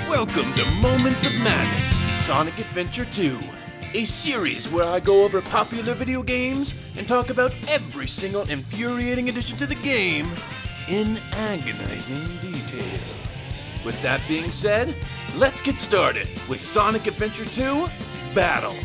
Welcome to Moments of Madness, Sonic Adventure 2, a series where I go over popular video games and talk about every single infuriating addition to the game in agonizing detail. With that being said, let's get started with Sonic Adventure 2 Battle.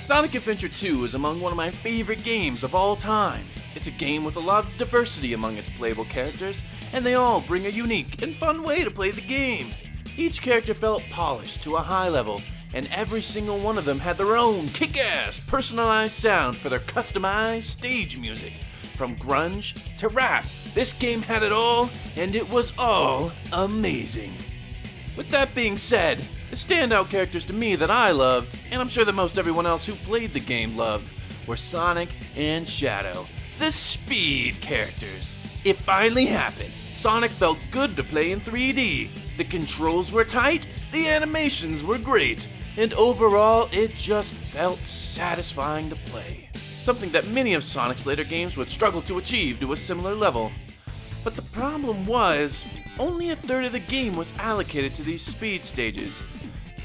Sonic Adventure 2 is among one of my favorite games of all time. It's a game with a lot of diversity among its playable characters, and they all bring a unique and fun way to play the game. Each character felt polished to a high level, and every single one of them had their own kick-ass, personalized sound for their customized stage music. From grunge to rap, this game had it all, and it was all amazing. With that being said, the standout characters to me that I loved, and I'm sure that most everyone else who played the game loved, were Sonic and Shadow, the speed characters. It finally happened. Sonic felt good to play in 3D. The controls were tight, the animations were great, and overall it just felt satisfying to play. Something that many of Sonic's later games would struggle to achieve to a similar level. But the problem was, only a third of the game was allocated to these speed stages.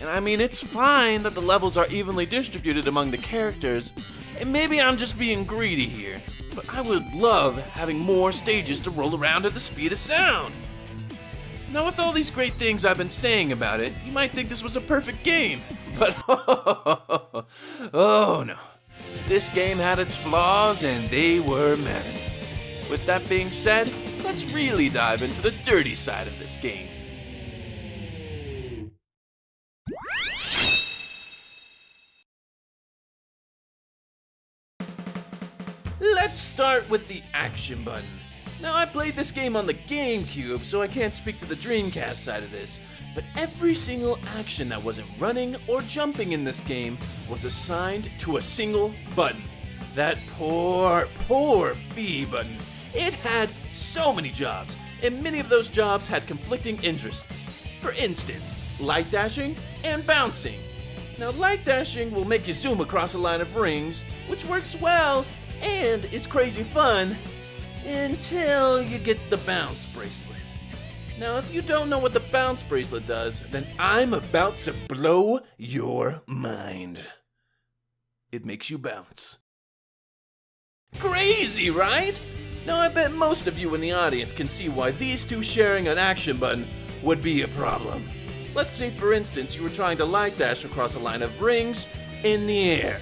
And I mean, it's fine that the levels are evenly distributed among the characters, and maybe I'm just being greedy here, but I would love having more stages to roll around at the speed of sound. Now, with all these great things I've been saying about it, you might think this was a perfect game, but oh no. This game had its flaws, and they were many. With that being said, let's really dive into the dirty side of this game. Let's start with the action button. Now, I played this game on the GameCube, so I can't speak to the Dreamcast side of this, but every single action that wasn't running or jumping in this game was assigned to a single button. That poor B button. It had so many jobs, and many of those jobs had conflicting interests. For instance, light dashing and bouncing. Now, light dashing will make you zoom across a line of rings, which works well and is crazy fun until you get the bounce bracelet. Now, if you don't know what the bounce bracelet does, then I'm about to blow your mind. It makes you bounce. Crazy, right? Now, I bet most of you in the audience can see why these two sharing an action button would be a problem. Let's say, for instance, you were trying to light dash across a line of rings in the air.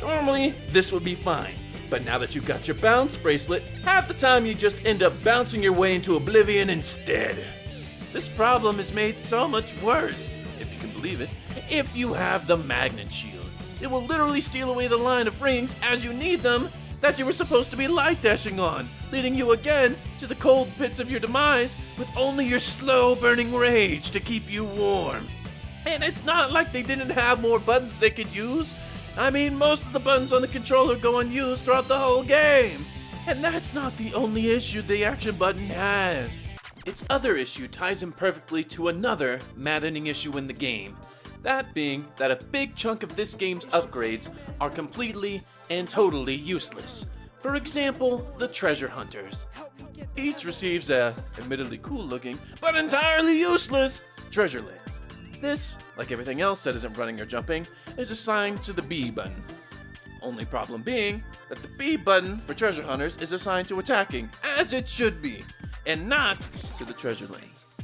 Normally, this would be fine, but now that you've got your bounce bracelet, half the time you just end up bouncing your way into oblivion instead. This problem is made so much worse, if you can believe it, if you have the magnet shield. It will literally steal away the line of rings as you need them that you were supposed to be light dashing on, leading you again to the cold pits of your demise with only your slow burning rage to keep you warm. And it's not like they didn't have more buttons they could use. I mean, most of the buttons on the controller go unused throughout the whole game. And that's not the only issue the action button has. Its other issue ties in perfectly to another maddening issue in the game. That being that a big chunk of this game's upgrades are completely and totally useless. For example, the treasure hunters. Each receives a, admittedly cool looking, but entirely useless, treasure lens. This, like everything else that isn't running or jumping, is assigned to the B button. Only problem being that the B button for treasure hunters is assigned to attacking, as it should be, and not to the treasure lens.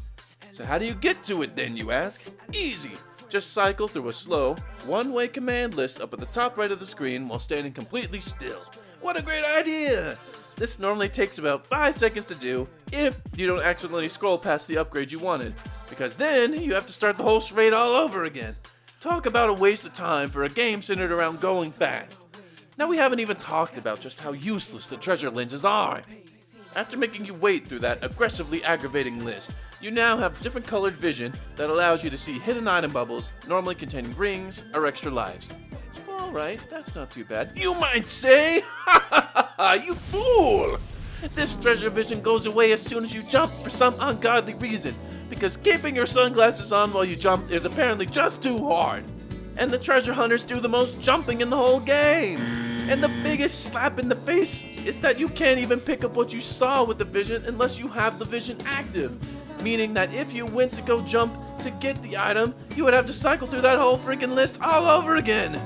So how do you get to it then, you ask? Easy. Just cycle through a slow, one-way command list up at the top right of the screen while standing completely still. What a great idea! This normally takes about 5 seconds to do if you don't accidentally scroll past the upgrade you wanted, because then you have to start the whole charade all over again. Talk about a waste of time for a game centered around going fast. Now, we haven't even talked about just how useless the treasure lenses are. After making you wade through that aggressively aggravating list, you now have different colored vision that allows you to see hidden item bubbles, normally containing rings or extra lives. Alright, that's not too bad. You might say! Ha ha ha ha, you fool! This treasure vision goes away as soon as you jump for some ungodly reason, because keeping your sunglasses on while you jump is apparently just too hard. and the treasure hunters do the most jumping in the whole game. And the biggest slap in the face is that you can't even pick up what you saw with the vision unless you have the vision active. Meaning that if you went to go jump to get the item, you would have to cycle through that whole freaking list all over again.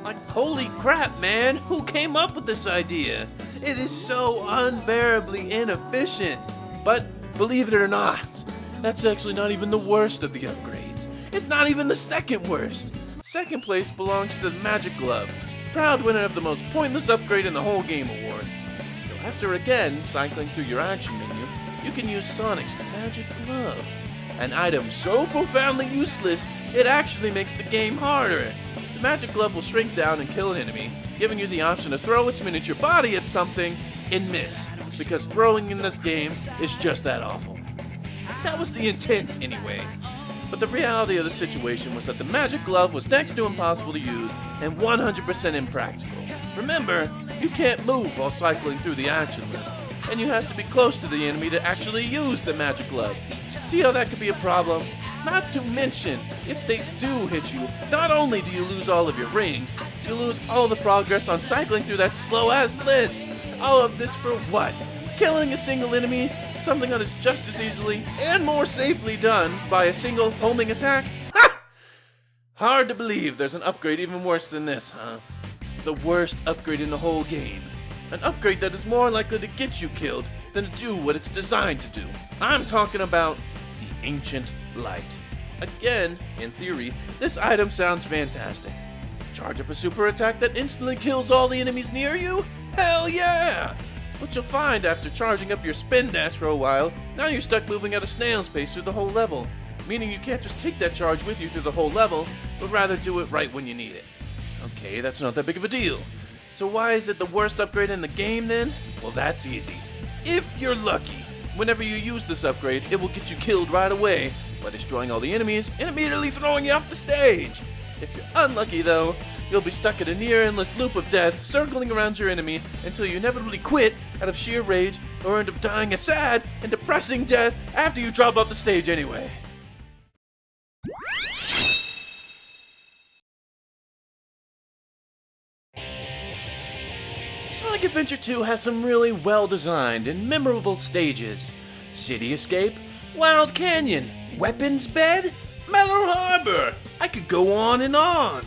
Like, holy crap, man, who came up with this idea? It is so unbearably inefficient. But believe it or not, that's actually not even the worst of the upgrades. It's not even the second worst. Second place belongs to the Magic Glove, proud winner of the most pointless upgrade in the whole game award. So after again cycling through your action menu, you can use Sonic's Magic Glove, an item so profoundly useless it actually makes the game harder. The Magic Glove will shrink down and kill an enemy, giving you the option to throw its miniature body at something and miss, because throwing in this game is just that awful. That was the intent anyway. But the reality of the situation was that the Magic Glove was next to impossible to use and 100% impractical. Remember, you can't move while cycling through the action list, and you have to be close to the enemy to actually use the Magic Glove. See how that could be a problem? Not to mention, if they do hit you, not only do you lose all of your rings, you lose all the progress on cycling through that slow-ass list. All of this for what? Killing a single enemy? Something that is just as easily and more safely done by a single homing attack? Ha! Hard to believe there's an upgrade even worse than this, huh? The worst upgrade in the whole game. An upgrade that is more likely to get you killed than to do what it's designed to do. I'm talking about the Ancient Light. Again, in theory, this item sounds fantastic. Charge up a super attack that instantly kills all the enemies near you? Hell yeah! But you'll find after charging up your spin dash for a while, now you're stuck moving at a snail's pace through the whole level. Meaning you can't just take that charge with you through the whole level, but rather do it right when you need it. Okay, that's not that big of a deal. So why is it the worst upgrade in the game then? Well, that's easy. If you're lucky, whenever you use this upgrade, it will get you killed right away by destroying all the enemies and immediately throwing you off the stage. If you're unlucky though, you'll be stuck in a near-endless loop of death, circling around your enemy until you inevitably quit out of sheer rage or end up dying a sad and depressing death after you drop off the stage anyway. Sonic Adventure 2 has some really well-designed and memorable stages. City Escape, Wild Canyon, Weapons Bed, Metal Harbor. I could go on and on.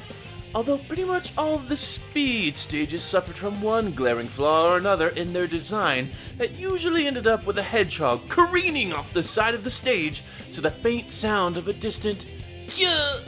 Although pretty much all of the speed stages suffered from one glaring flaw or another in their design that usually ended up with a hedgehog careening off the side of the stage to the faint sound of a distant "yeah."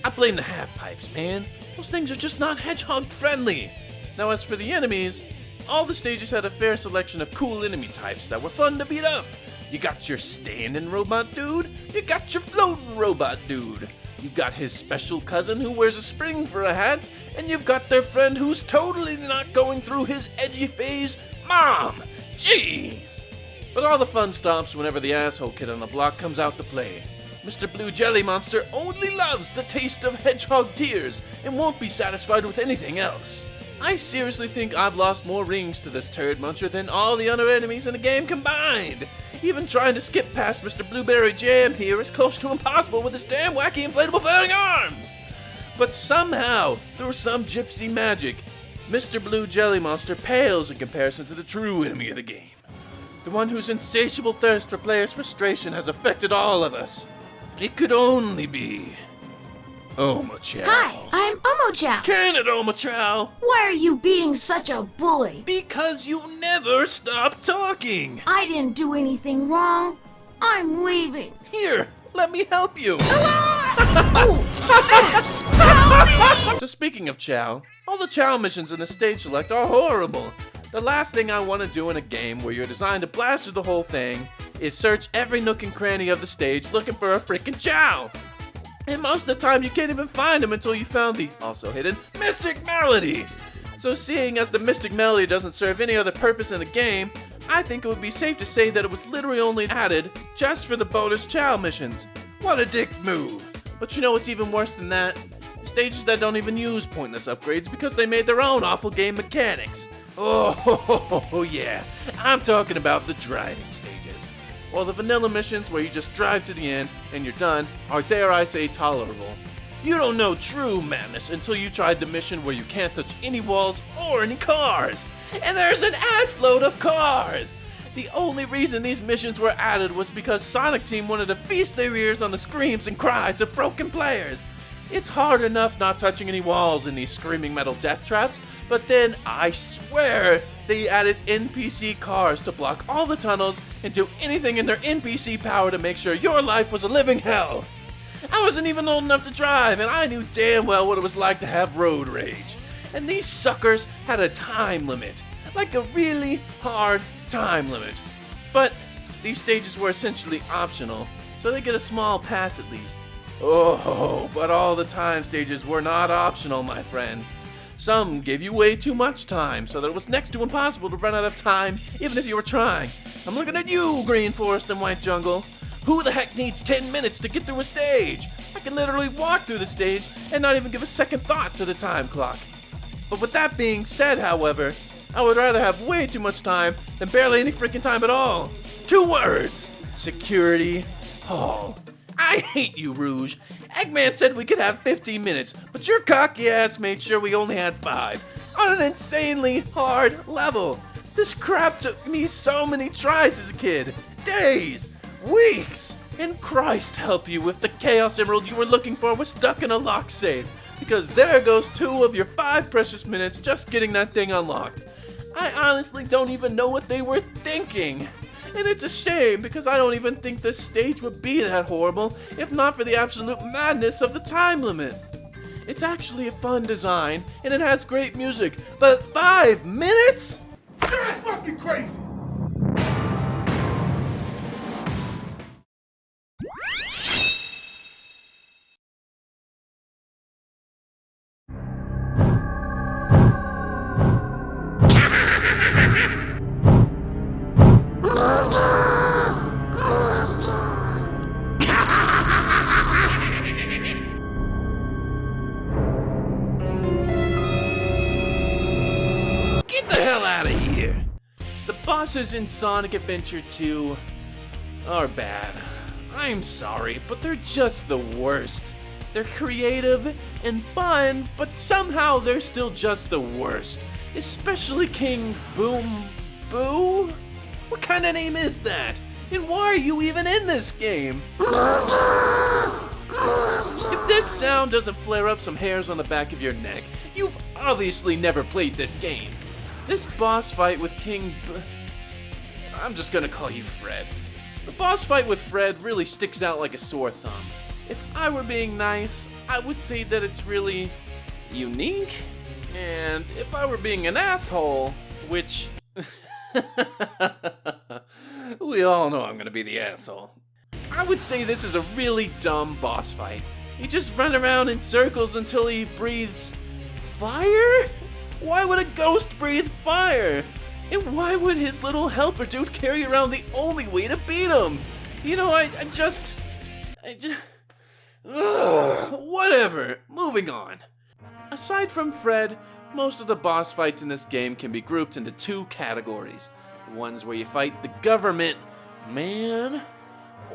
I blame the half-pipes, man. Those things are just not hedgehog-friendly. Now as for the enemies, all the stages had a fair selection of cool enemy types that were fun to beat up. You got your standing robot dude, you got your floating robot dude. You've got his special cousin who wears a spring for a hat, and you've got their friend who's totally not going through his edgy phase, Mom! Jeez! But all the fun stops whenever the asshole kid on the block comes out to play. Mr. Blue Jelly Monster only loves the taste of hedgehog tears and won't be satisfied with anything else. I seriously think I've lost more rings to this turd muncher than all the other enemies in the game combined. Even trying to skip past Mr. Blueberry Jam here is close to impossible with his damn wacky inflatable floating arms. But somehow, through some gypsy magic, Mr. Blue Jelly Monster pales in comparison to the true enemy of the game. The one whose insatiable thirst for players' frustration has affected all of us. It could only be Omochow. Hi, I'm Omochow. Can it, Omochow? Why are you being such a bully? Because you never stop talking. I didn't do anything wrong. I'm leaving. Here, let me help you. So speaking of Chow, all the Chow missions in the stage select are horrible. The last thing I want to do in a game where you're designed to blast through the whole thing is search every nook and cranny of the stage looking for a freaking Chow. And most of the time you can't even find him until you found the, also hidden, Mystic Melody. So seeing as the Mystic Melody doesn't serve any other purpose in the game, I think it would be safe to say that it was literally only added just for the bonus Chow missions. What a dick move. But you know what's even worse than that? Stages that don't even use pointless upgrades because they made their own awful game mechanics. Oh yeah, I'm talking about the driving stages. While the vanilla missions where you just drive to the end and you're done are, dare I say, tolerable. You don't know true madness until you tried the mission where you can't touch any walls or any cars. And there's an ass load of cars! The only reason these missions were added was because Sonic Team wanted to feast their ears on the screams and cries of broken players. It's hard enough not touching any walls in these screaming metal death traps, but then I swear they added NPC cars to block all the tunnels and do anything in their NPC power to make sure your life was a living hell. I wasn't even old enough to drive, and I knew damn well what it was like to have road rage. And these suckers had a time limit, like a really hard time limit. But these stages were essentially optional, so they get a small pass at least. Oh, but all the time stages were not optional, my friends. Some gave you way too much time, so that it was next to impossible to run out of time, even if you were trying. I'm looking at you, Green Forest and White Jungle. Who the heck needs 10 minutes to get through a stage? I can literally walk through the stage and not even give a second thought to the time clock. But with that being said, however, I would rather have way too much time than barely any freaking time at all. 2 words: Security Hall. I hate you, Rouge. Eggman said we could have 15 minutes, but your cocky ass made sure we only had 5 on an insanely hard level. This crap took me so many tries as a kid. Days, weeks, and Christ help you if the Chaos Emerald you were looking for was stuck in a lock safe, because there goes 2 of your 5 precious minutes just getting that thing unlocked. I honestly don't even know what they were thinking. And it's a shame, because I don't even think this stage would be that horrible if not for the absolute madness of the time limit. It's actually a fun design, and it has great music, but 5 minutes? Your ass must be crazy! The bosses in Sonic Adventure 2 are bad. I'm sorry, but they're just the worst. They're creative and fun, but somehow they're still just the worst. Especially King Boom Boo? What kind of name is that? And why are you even in this game? If this sound doesn't flare up some hairs on the back of your neck, you've obviously never played this game. This boss fight with I'm just gonna call you Fred. The boss fight with Fred really sticks out like a sore thumb. If I were being nice, I would say that it's really unique. And if I were being an asshole, which we all know I'm gonna be the asshole, I would say this is a really dumb boss fight. You just run around in circles until he breathes fire? Why would a ghost breathe fire? And why would his little helper dude carry around the only way to beat him? You know, I just... whatever. Moving on. Aside from Fred, most of the boss fights in this game can be grouped into 2 categories. The ones where you fight the government, man,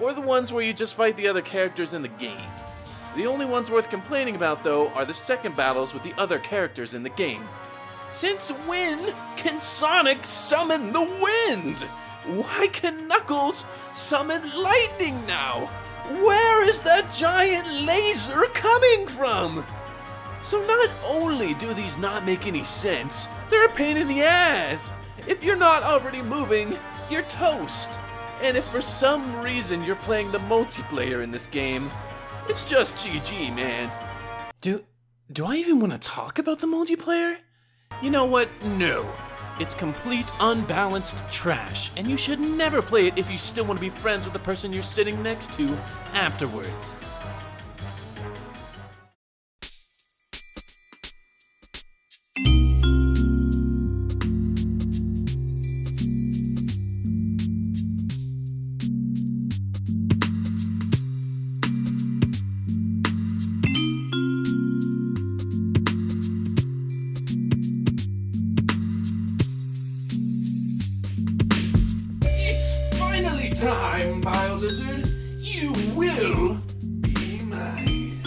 or the ones where you just fight the other characters in the game. The only ones worth complaining about, though, are the second battles with the other characters in the game. Since when can Sonic summon the wind? Why can Knuckles summon lightning now? Where is that giant laser coming from? So not only do these not make any sense, they're a pain in the ass. If you're not already moving, you're toast. And if for some reason you're playing the multiplayer in this game, it's just GG, man. Do I even want to talk about the multiplayer? You know what? No. It's complete unbalanced trash, and you should never play it if you still want to be friends with the person you're sitting next to afterwards. Time, BioLizard, you will be mine.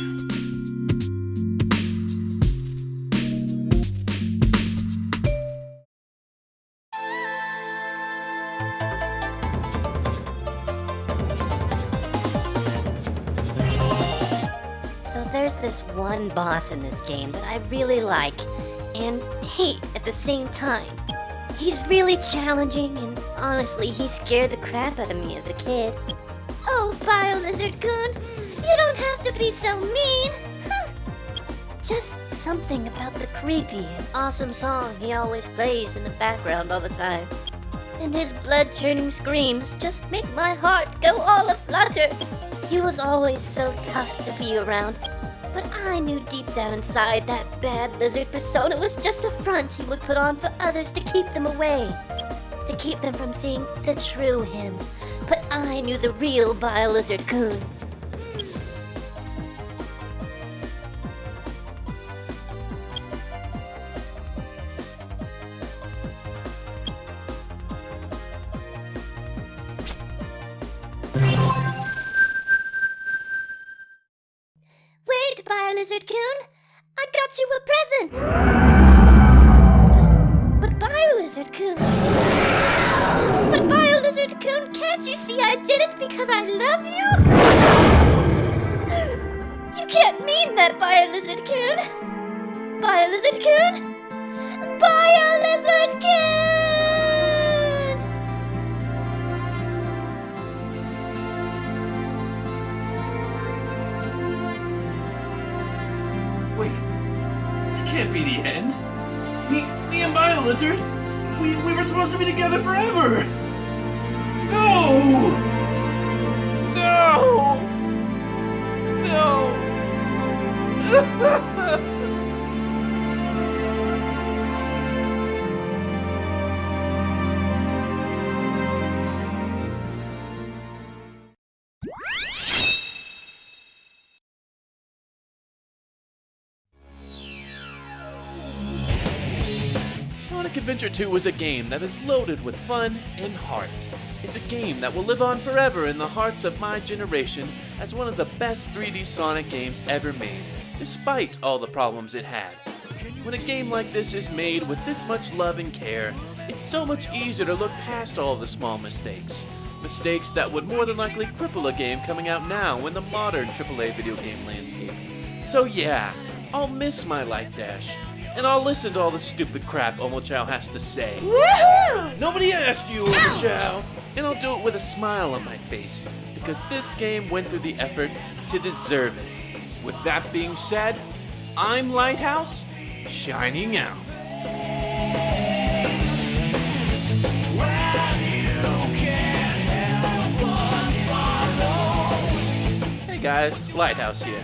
this one boss in this game that I really like and hate at the same time. He's really challenging, and honestly, he scared the crap out of me as a kid. Oh, BioLizard-kun, you don't have to be so mean. Just something about the creepy and awesome song he always plays in the background all the time. And his blood-churning screams just make my heart go all aflutter. He was always so tough to be around, but I knew deep down inside that bad lizard persona was just a front he would put on for others to keep them away, to keep them from seeing the true him. But I knew the real BioLizard-kun. Wait, BioLizard-kun! I got you a present! But BioLizard-kun... But BioLizard-kun, can't you see I did it because I love you? You can't mean that, BioLizard-kun! BioLizard-kun! BioLizard-kun! Wait, that can't be the end. Me and BioLizard, we were supposed to be together forever. No! No! No! Sonic Adventure 2 is a game that is loaded with fun and heart. It's a game that will live on forever in the hearts of my generation as one of the best 3D Sonic games ever made, despite all the problems it had. When a game like this is made with this much love and care, it's so much easier to look past all of the small mistakes. Mistakes that would more than likely cripple a game coming out now in the modern AAA video game landscape. So yeah, I'll miss my Light Dash. And I'll listen to all the stupid crap Omochao has to say. Woohoo! Nobody asked you, Omochao! And I'll do it with a smile on my face, because this game went through the effort to deserve it. With that being said, I'm Lighthouse, shining out. Hey guys, Lighthouse here.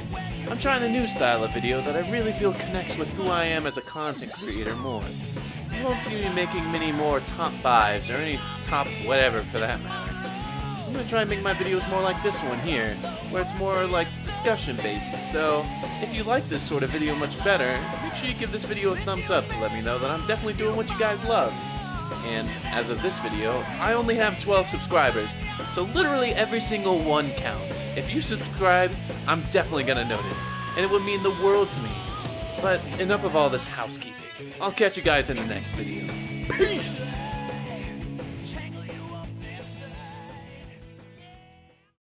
I'm trying a new style of video that I really feel connects with who I am as a content creator more. You won't see me making many more top 5s or any top whatever for that matter. I'm gonna try and make my videos more like this one here, where it's more like discussion based. So if you like this sort of video much better, make sure you give this video a thumbs up to let me know that I'm definitely doing what you guys love. And as of this video, I only have 12 subscribers, so literally every single one counts. If you subscribe, I'm definitely gonna notice, and it would mean the world to me. But enough of all this housekeeping. I'll catch you guys in the next video. Peace!